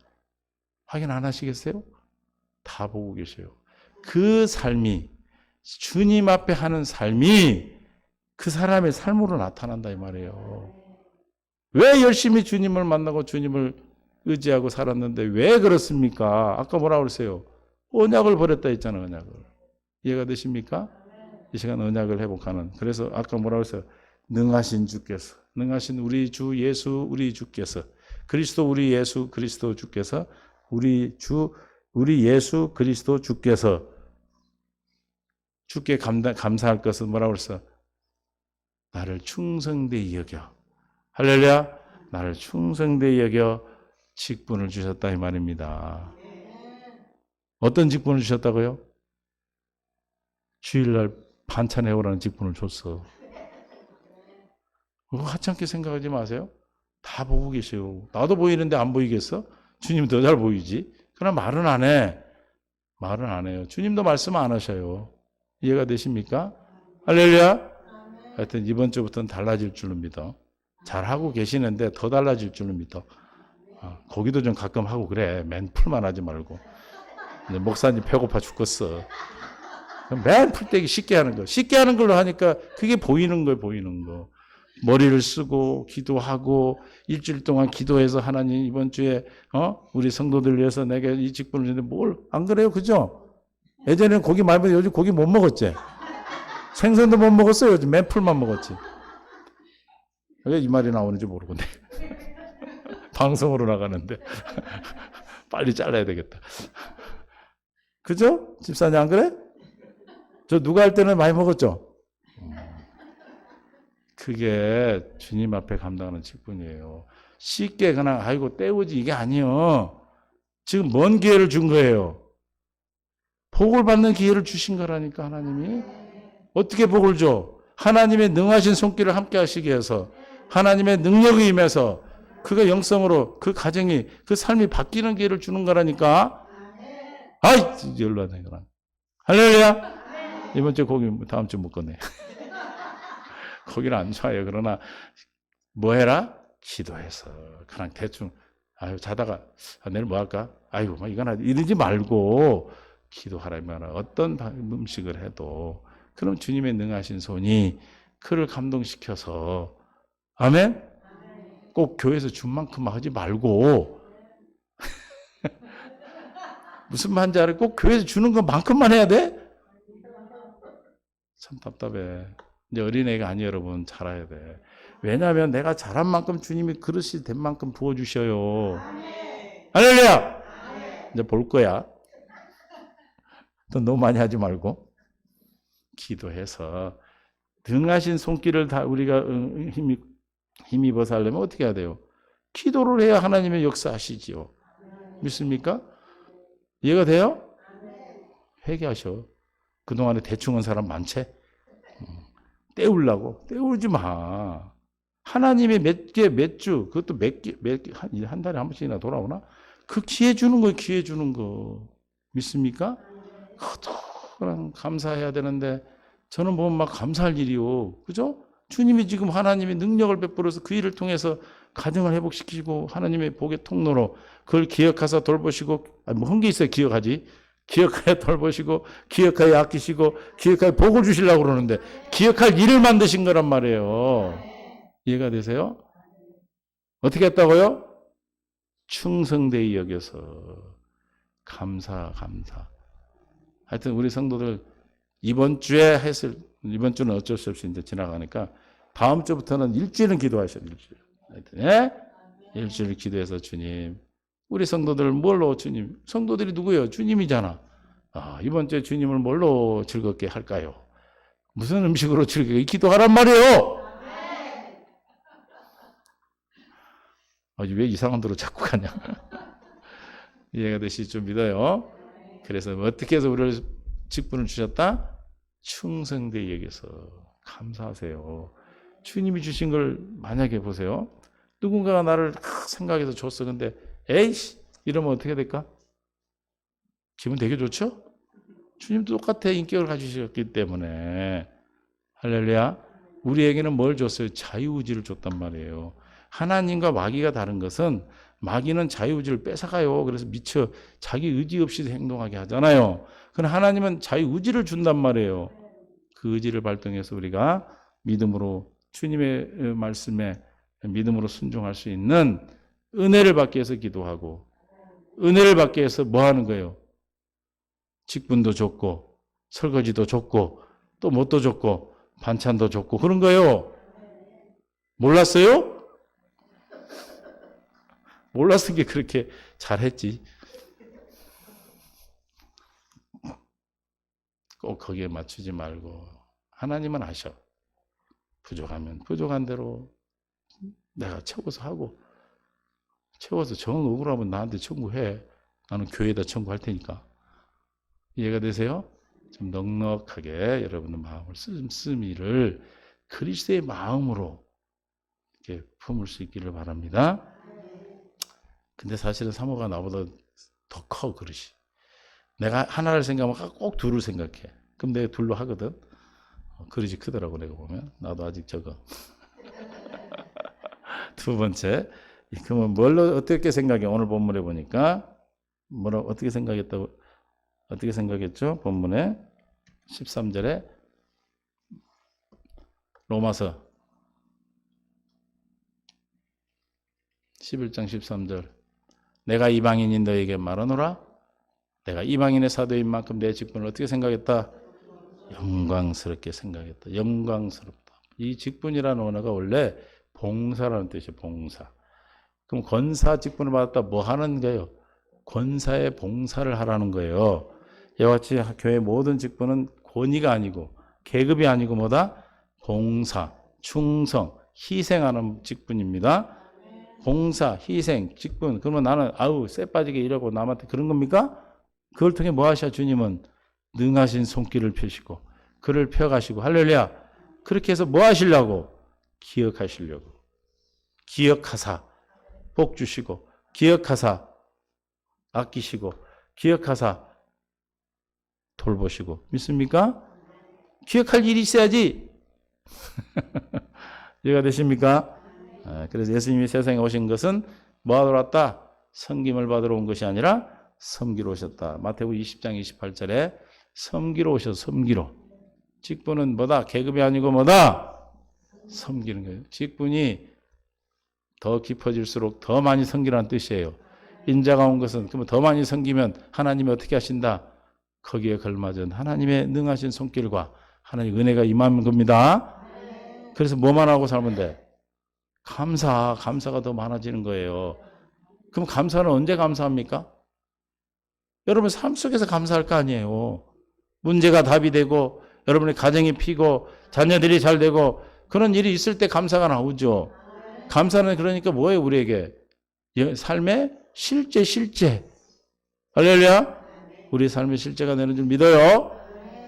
확인 안 하시겠어요? 다 보고 계셔요. 그 삶이 주님 앞에 하는 삶이 그 사람의 삶으로 나타난다 이 말이에요. 왜 열심히 주님을 만나고 주님을 의지하고 살았는데 왜 그렇습니까? 아까 뭐라고 그랬어요? 언약을 버렸다 했잖아요. 언약을. 이해가 되십니까? 이 시간 언약을 회복하는. 그래서 아까 뭐라고 했어요? 능하신 주께서, 능하신 우리 주 예수 우리 주께서, 그리스도 우리 예수 그리스도 주께서, 우리 예수 그리스도 주께서 주께 감사할 것은 뭐라고 그랬어? 나를 충성되이 여겨. 할렐루야. 나를 충성되이 여겨 직분을 주셨다 이 말입니다. 어떤 직분을 주셨다고요? 주일날 반찬 해오라는 직분을 줬어. 그거 하찮게 생각하지 마세요. 다 보고 계세요. 나도 보이는데 안 보이겠어? 주님 더 잘 보이지? 그러나 말은 안 해. 말은 안 해요. 주님도 말씀 안 하셔요. 이해가 되십니까? 할렐루야. 하여튼 이번 주부터는 달라질 줄로 믿어. 잘하고 계시는데 더 달라질 줄로 믿어. 거기도 좀 가끔 하고 그래. 맨 풀만 하지 말고. 목사님 배고파 죽겠어. 맨 풀떼기 쉽게 하는 거. 쉽게 하는 걸로 하니까 그게 보이는 거예요. 보이는 거. 머리를 쓰고 기도하고 일주일 동안 기도해서 하나님 이번 주에 우리 성도들 위해서 내게 이 직분을 주는데 뭘 안 그래요? 그죠? 예전에는 고기 많이 먹었는데 요즘 고기 못 먹었지? 생선도 못 먹었어요. 요즘 맨 풀만 먹었지. 왜 이 말이 나오는지 모르겠네. 방송으로 나가는데 빨리 잘라야 되겠다. 그죠? 집사님 안 그래? 저 누가 할 때는 많이 먹었죠? 그게 주님 앞에 감당하는 직분이에요. 쉽게 그냥 아이고 때우지 이게 아니요. 지금 뭔 기회를 준 거예요? 복을 받는 기회를 주신 거라니까 하나님이. 어떻게 복을 줘? 하나님의 능하신 손길을 함께 하시기 위해서 하나님의 능력이 임해서 그가 영성으로 그 가정이 그 삶이 바뀌는 기회를 주는 거라니까. 아이 열받네 그럼. 할렐루야. 이번 주 고기 다음 주 못 꺼내. 거기는 안 좋아요. 그러나 뭐 해라? 기도해서 그냥 대충 자다가 내일 뭐 할까? 아이고 뭐 이거나 이러지 말고 기도하라면 어떤 음식을 해도 그럼 주님의 능하신 손이 그를 감동시켜서 아멘? 꼭 교회에서 준 만큼 하지 말고 무슨 말인지 알아요? 꼭 교회에서 주는 것만큼만 해야 돼? 참 답답해. 이제 어린애가 아니 여러분 잘해야 돼. 왜냐하면 내가 잘한 만큼 주님이 그릇이 된 만큼 부어주셔요. 할렐루야. 이제 볼 거야. 또 너무 많이 하지 말고 기도해서 등하신 손길을 다 우리가 힘입어서 하려면 어떻게 해야 돼요? 기도를 해야 하나님의 역사하시지요. 믿습니까? 이해가 돼요? 회개하셔. 그동안에 대충 한 사람 많지? 때우려고. 때우지 마. 하나님의 몇 주, 그것도 한 달에 한 번씩이나 돌아오나? 그 기회 주는 거예요, 기회 주는 거. 믿습니까? 그거랑 감사해야 되는데, 저는 보면 막 감사할 일이요. 그죠? 주님이 지금 하나님의 능력을 베풀어서 그 일을 통해서 가정을 회복시키시고, 하나님의 복의 통로로 그걸 기억하사 돌보시고, 뭐 한 게 있어요, 기억하지? 기억하여 돌보시고, 기억하여 아끼시고, 기억하여 복을 주시려고 그러는데, 기억할 일을 만드신 거란 말이에요. 이해가 되세요? 어떻게 했다고요? 충성되이 여겨서. 감사. 하여튼 우리 성도들 이번 주는 어쩔 수 없이 이제 지나가니까 다음 주부터는 일주일은 기도하셔요. 일주일. 하여튼, 예? 일주일 기도해서 주님, 우리 성도들 뭘로 주님, 성도들이 누구예요? 주님이잖아. 이번 주에 주님을 뭘로 즐겁게 할까요? 무슨 음식으로 즐겁게 기도하란 말이에요. 왜 이상한 데로 자꾸 가냐. 이해가 되실 줄 믿어요. 그래서 어떻게 해서 우리를 직분을 주셨다? 충성되이 여겨서 감사하세요. 주님이 주신 걸 만약에 보세요. 누군가가 나를 생각해서 줬어. 근데 에이씨 이러면 어떻게 될까? 기분 되게 좋죠? 주님도 똑같아 인격을 가지셨기 때문에. 할렐루야. 우리에게는 뭘 줬어요? 자유의지를 줬단 말이에요. 하나님과 마귀가 다른 것은 마귀는 자유의지를 뺏어가요. 그래서 미처 자기 의지 없이 행동하게 하잖아요. 그러나 하나님은 자유의지를 준단 말이에요. 그 의지를 발동해서 우리가 믿음으로 주님의 말씀에 믿음으로 순종할 수 있는 은혜를 받기 위해서 기도하고, 은혜를 받기 위해서 뭐 하는 거예요? 직분도 줬고 설거지도 줬고 또 뭣도 줬고 반찬도 줬고 그런 거예요. 몰랐어요? 몰랐은 게 그렇게 잘했지. 꼭 거기에 맞추지 말고 하나님은 아셔. 부족하면 부족한 대로 내가 채워서 하고, 채워서 정 억울하면 나한테 청구해. 나는 교회에다 청구할 테니까. 이해가 되세요? 좀 넉넉하게 여러분의 마음을 씀씀이를 그리스도의 마음으로 이렇게 품을 수 있기를 바랍니다. 근데 사실은 사모가 나보다 더 커 그릇이. 내가 하나를 생각하면 꼭 둘을 생각해. 그럼 내가 둘로 하거든. 그릇이 크더라고 내가 보면. 나도 아직 적어. 두 번째, 그러면 뭘로 어떻게 생각해? 오늘 본문에 보니까 어떻게 생각했다고? 어떻게 생각했죠? 본문에 13절에 로마서 11장 13절. 내가 이방인인 너에게 말하노라. 내가 이방인의 사도인 만큼 내 직분을 어떻게 생각했다? 영광스럽게 생각했다. 영광스럽다. 이 직분이라는 언어가 원래 봉사라는 뜻이에요. 봉사. 그럼 권사 직분을 받았다 뭐 하는 거예요? 권사의 봉사를 하라는 거예요. 이와 같이 교회 모든 직분은 권위가 아니고 계급이 아니고 뭐다? 봉사, 충성, 희생하는 직분입니다. 봉사, 희생, 직분. 그러면 나는 쎄 빠지게 이러고 남한테 그런 겁니까? 그걸 통해 뭐 하셔? 주님은 능하신 손길을 펴시고 그를 펴가시고 할렐루야. 그렇게 해서 뭐 하시려고? 기억하시려고. 기억하사 복 주시고, 기억하사 아끼시고, 기억하사 돌보시고. 믿습니까? 기억할 일이 있어야지. 이해가 되십니까? 그래서 예수님이 세상에 오신 것은 뭐 하러 왔다? 섬김을 받으러 온 것이 아니라 섬기러 오셨다. 마태복음 20장 28절에 섬기러 오셔서 섬기러. 직분은 뭐다? 계급이 아니고 뭐다? 섬기는 거예요. 직분이 더 깊어질수록 더 많이 섬기라는 뜻이에요. 인자가 온 것은 그러면 더 많이 섬기면 하나님이 어떻게 하신다? 거기에 걸맞은 하나님의 능하신 손길과 하나님의 은혜가 임하는 겁니다. 그래서 뭐만 하고 살면 돼? 감사가 더 많아지는 거예요. 그럼 감사는 언제 감사합니까? 여러분 삶 속에서 감사할 거 아니에요. 문제가 답이 되고 여러분의 가정이 피고 자녀들이 잘 되고 그런 일이 있을 때 감사가 나오죠. 감사는 그러니까 뭐예요? 우리에게 삶의 실제. 할렐루야. 우리 삶의 실제가 되는 줄 믿어요.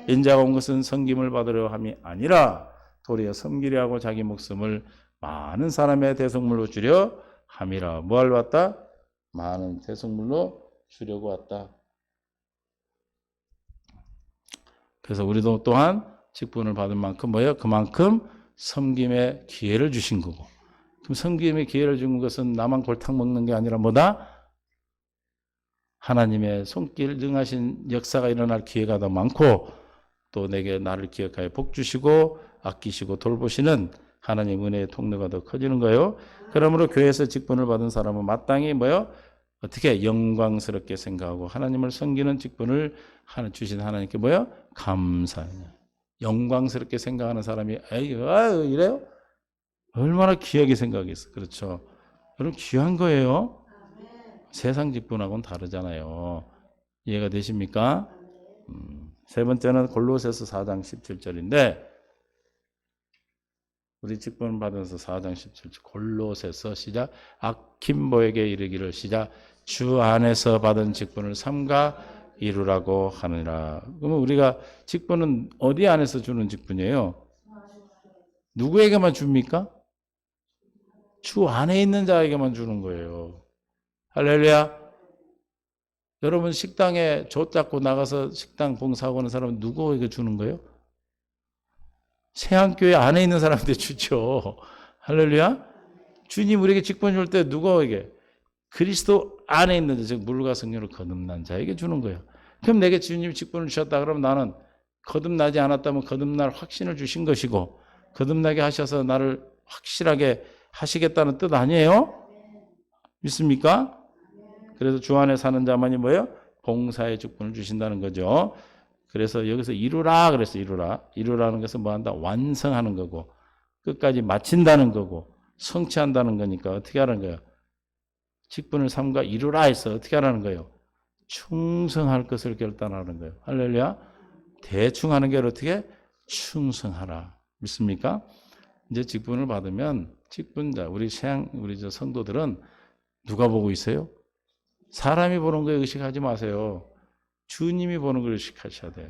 인자가 온 것은 섬김을 받으려 함이 아니라 도리어 섬기려 하고 자기 목숨을 많은 사람의 대속물로 주려 함이라. 뭐 하러 왔다? 많은 대속물로 주려고 왔다. 그래서 우리도 또한 직분을 받은 만큼 뭐예요? 그만큼 섬김의 기회를 주신 거고. 그럼 섬김의 기회를 준 것은 나만 골탕 먹는 게 아니라 뭐다? 하나님의 손길 능하신 역사가 일어날 기회가 더 많고 또 내게 나를 기억하여 복 주시고 아끼시고 돌보시는 하나님 은혜의 통로가 더 커지는 거예요. 그러므로 교회에서 직분을 받은 사람은 마땅히 뭐요? 어떻게 영광스럽게 생각하고 하나님을 섬기는 직분을 주신 하나님께 뭐요? 감사해요. 영광스럽게 생각하는 사람이 아유 이래요? 얼마나 귀하게 생각했어. 그렇죠. 여러분 귀한 거예요. 세상 직분하고는 다르잖아요. 이해가 되십니까? 세 번째는 골로새서 4장 17절인데 우리 직분 받아서 4장 17절 골로새서 시작 아킴보에게 이르기를 시작 주 안에서 받은 직분을 삼가 이루라고 하느니라. 그러면 우리가 직분은 어디 안에서 주는 직분이에요? 누구에게만 줍니까? 주 안에 있는 자에게만 주는 거예요. 할렐루야. 여러분 식당에 조 잡고 나가서 식당 봉사하고 하는 사람은 누구에게 주는 거예요? 세안교회 안에 있는 사람한테 주죠. 할렐루야. 주님 우리에게 직분 줄 때 누구에게? 그리스도 안에 있는 자, 즉 물과 성령을 거듭난 자에게 주는 거예요. 그럼 내게 주님이 직분을 주셨다 그러면 나는 거듭나지 않았다면 거듭날 확신을 주신 것이고 거듭나게 하셔서 나를 확실하게 하시겠다는 뜻 아니에요? 믿습니까? 그래서 주 안에 사는 자만이 뭐예요? 봉사의 직분을 주신다는 거죠. 그래서 여기서 이루라 그래서 이루라는 것은 뭐 한다? 완성하는 거고 끝까지 마친다는 거고 성취한다는 거니까 어떻게 하는 거예요? 직분을 삼가 이루라 해서 어떻게 하라는 거예요? 충성할 것을 결단하는 거예요. 할렐루야. 대충 하는 게 어떻게? 충성하라. 믿습니까? 이제 직분을 받으면 직분자 우리 저 성도들은 누가 보고 있어요? 사람이 보는 거에 의식하지 마세요. 주님이 보는 걸 의식하셔야 돼요.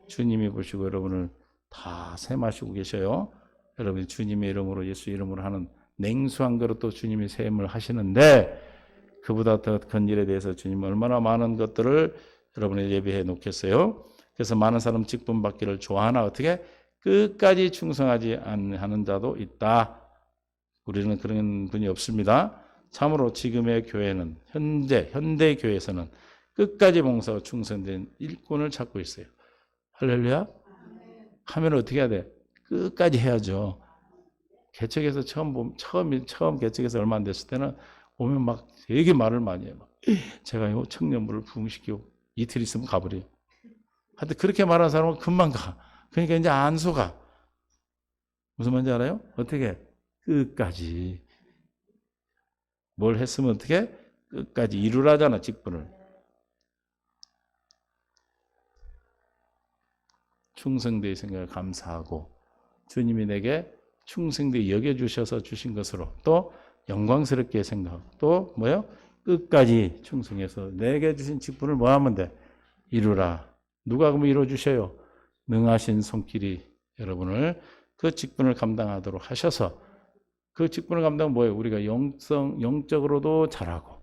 주님이 보시고 여러분을 다 세마시고 계셔요. 여러분이 주님의 이름으로 예수 이름으로 하는 냉수한 그릇도 주님이 세임을 하시는데 그보다 더 큰 일에 대해서 주님은 얼마나 많은 것들을 여러분이 예비해 놓겠어요. 그래서 많은 사람 직분 받기를 좋아하나 어떻게? 끝까지 충성하지 않는 자도 있다. 우리는 그런 분이 없습니다. 참으로 지금의 교회는 현대 교회에서는 끝까지 봉사하고 충성된 일꾼을 찾고 있어요. 할렐루야. 하면 어떻게 해야 돼? 끝까지 해야죠. 개척에서 처음 개척에서 얼마 안 됐을 때는 오면 막 되게 말을 많이 해요. 제가 요 청년부를 부흥시키고 이틀 있으면 가버려요. 하여튼 그렇게 말하는 사람은 금방 가. 그러니까 이제 안 속아. 무슨 말인지 알아요? 어떻게? 끝까지. 뭘 했으면 어떻게? 끝까지 이루라잖아, 직분을. 충성되이 생각을 감사하고 주님이 내게 충성되이 여겨주셔서 주신 것으로 또 영광스럽게 생각하고 또 뭐요? 끝까지 충성해서 내게 주신 직분을 뭐 하면 돼? 이루라. 누가 그러면 이루어주셔요? 능하신 손길이 여러분을 그 직분을 감당하도록 하셔서 그 직분을 감당은 뭐예요? 우리가 영적으로도 잘하고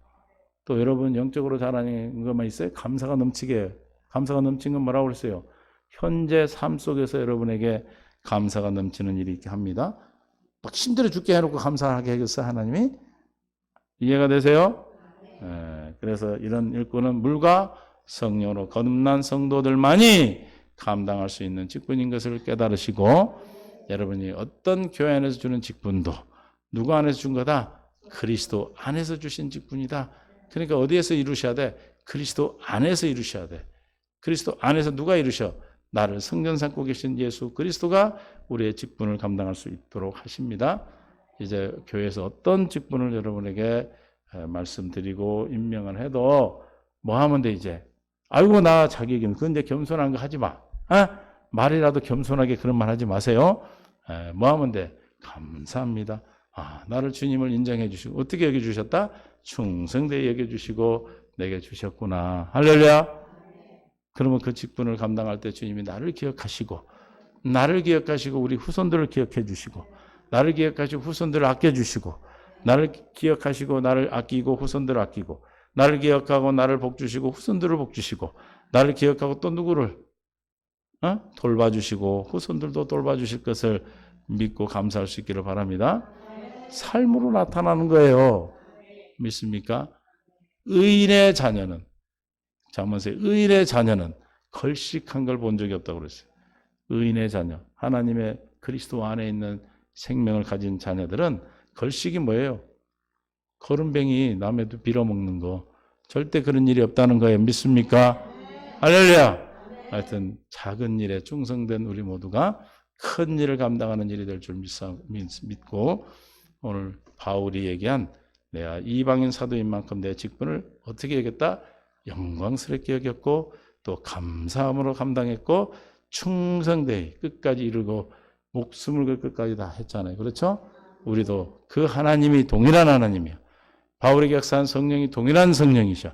또 여러분 영적으로 잘하는 것만 있어요? 감사가 넘치게. 감사가 넘친 건 뭐라고 그랬어요? 현재 삶 속에서 여러분에게 감사가 넘치는 일이 있게 합니다. 막 힘들어 죽게 해놓고 감사하게 하겠어 하나님이? 이해가 되세요? 그래서 이런 일꾼은 물과 성령으로 거듭난 성도들만이 감당할 수 있는 직분인 것을 깨달으시고 여러분이 어떤 교회 안에서 주는 직분도 누구 안에서 준 거다? 그리스도 안에서 주신 직분이다. 그러니까 어디에서 이루셔야 돼? 그리스도 안에서 이루셔야 돼. 그리스도 안에서 누가 이루셔? 나를 성전 삼고 계신 예수 그리스도가 우리의 직분을 감당할 수 있도록 하십니다. 이제 교회에서 어떤 직분을 여러분에게 말씀드리고 임명을 해도 뭐 하면 돼 이제? 아이고 나 자기 얘기는 그건 이제 겸손한 거 하지 마. 말이라도 겸손하게 그런 말 하지 마세요. 뭐 하면 돼? 감사합니다. 나를 주님을 인정해 주시고 어떻게 여겨주셨다? 충성되게 여겨주시고 내게 주셨구나. 할렐루야. 그러면 그 직분을 감당할 때 주님이 나를 기억하시고 우리 후손들을 기억해 주시고 나를 기억하시고 후손들을 아껴주시고 나를 기억하시고 나를 아끼고 후손들을 아끼고 나를 기억하고 나를 복주시고 후손들을 복주시고 나를 기억하고 또 누구를 돌봐주시고 후손들도 돌봐주실 것을 믿고 감사할 수 있기를 바랍니다. 삶으로 나타나는 거예요. 믿습니까? 의인의 자녀는 잠언서의 의인의 자녀는 걸식한 걸 본 적이 없다고 그랬어요. 의인의 자녀, 하나님의 그리스도 안에 있는 생명을 가진 자녀들은 걸식이 뭐예요? 거름뱅이 남의 빌어먹는 거. 절대 그런 일이 없다는 거예요. 믿습니까? 할렐루야! 하여튼 작은 일에 충성된 우리 모두가 큰 일을 감당하는 일이 될 줄 믿고 오늘 바울이 얘기한 내가 이방인 사도인 만큼 내 직분을 어떻게 여겼다? 영광스럽게 여겼고 또 감사함으로 감당했고 충성되이 끝까지 이루고 목숨을 걸 끝까지 다 했잖아요. 그렇죠? 우리도 그 하나님이 동일한 하나님이야. 바울에게 역사한 성령이 동일한 성령이셔.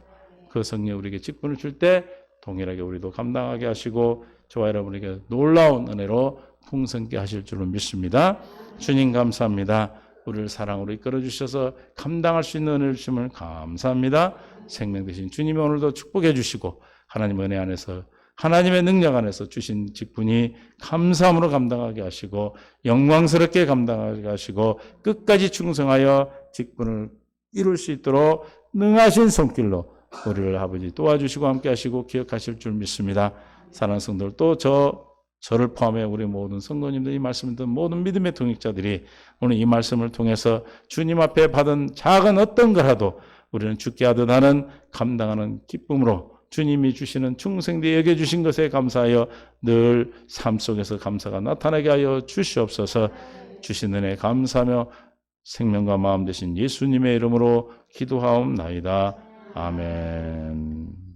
그 성령 우리에게 직분을 줄 때 동일하게 우리도 감당하게 하시고 저와 여러분에게 놀라운 은혜로 풍성케 하실 줄로 믿습니다. 주님 감사합니다. 우리를 사랑으로 이끌어 주셔서 감당할 수 있는 은혜를 주심을 감사합니다. 생명 되신 주님이 오늘도 축복해 주시고 하나님 은혜 안에서 하나님의 능력 안에서 주신 직분이 감사함으로 감당하게 하시고 영광스럽게 감당하게 하시고 끝까지 충성하여 직분을 이룰 수 있도록 능하신 손길로 우리를 아버지 도와주시고 함께 하시고 기억하실 줄 믿습니다. 사랑하는 성도들 또 저를 포함해 우리 모든 성도님들 이 말씀을 듣는 모든 믿음의 동역자들이 오늘 이 말씀을 통해서 주님 앞에 받은 작은 어떤 거라도 우리는 죽게 하듯 하는 감당하는 기쁨으로 주님이 주시는 충성되게 여겨주신 것에 감사하여 늘 삶 속에서 감사가 나타나게 하여 주시옵소서. 주신 은혜 감사하며 생명과 마음 되신 예수님의 이름으로 기도하옵나이다. 아멘.